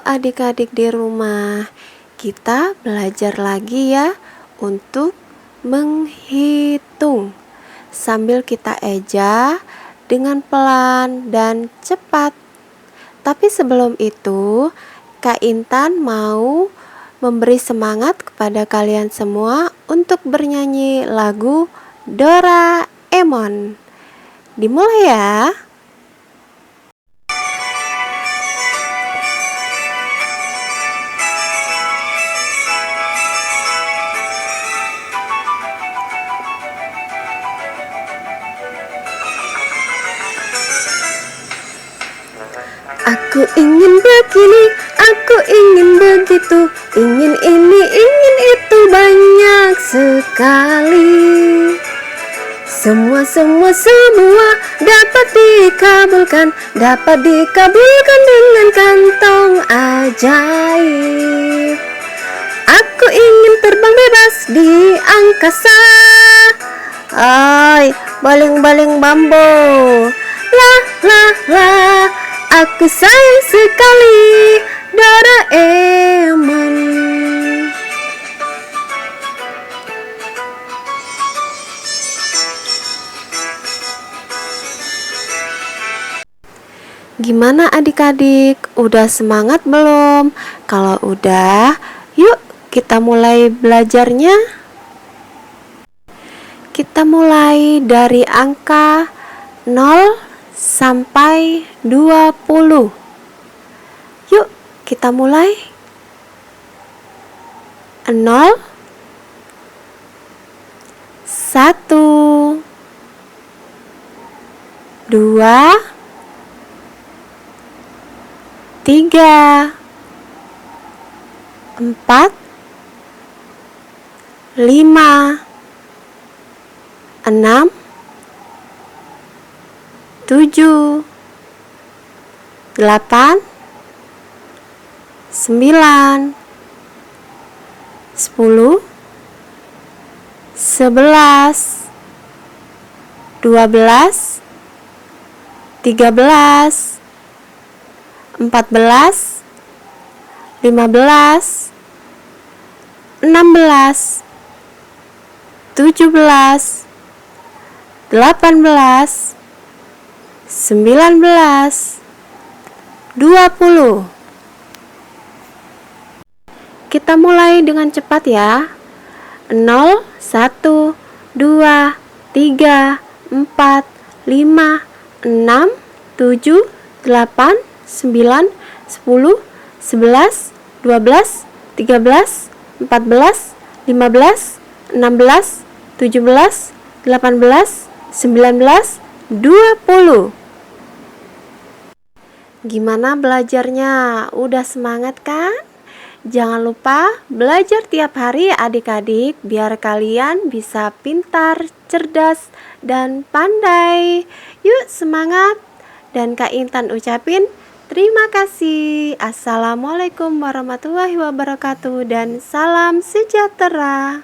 adik-adik di rumah, kita belajar lagi ya untuk menghitung sambil kita eja dengan pelan dan cepat. Tapi sebelum itu, Kak Intan mau memberi semangat kepada kalian semua untuk bernyanyi lagu Doraemon. Dimulai ya. Aku ingin begini, aku ingin begitu, ingin ini, ingin itu, banyak sekali. Semua dapat dikabulkan dengan kantong ajaib. Aku ingin terbang bebas di angkasa. Hai, baling-baling bambu. Lah, aku sayang sekali Doraemon. Gimana adik-adik? Udah semangat belum? Kalau udah, yuk kita mulai belajarnya. Kita mulai dari angka 0 sampai 20. Yuk kita mulai. 0, 1, 2, 3, 4, 5, 6, 7, 8, 9, 10, 11, 12, 13, 14, 15, 16, 17, 18, 19, 20. Kita mulai dengan cepat ya. 0, 1, 2, 3, 4, 5, 6, 7, 8, 9, 10, 11, 12, 13, 14, 15, 16, 17, 18, 19, 20. Gimana belajarnya? Udah semangat kan? Jangan lupa belajar tiap hari adik-adik biar kalian bisa pintar, cerdas, dan pandai. Yuk semangat. Dan Kak Intan ucapin terima kasih. Assalamualaikum warahmatullahi wabarakatuh dan salam sejahtera.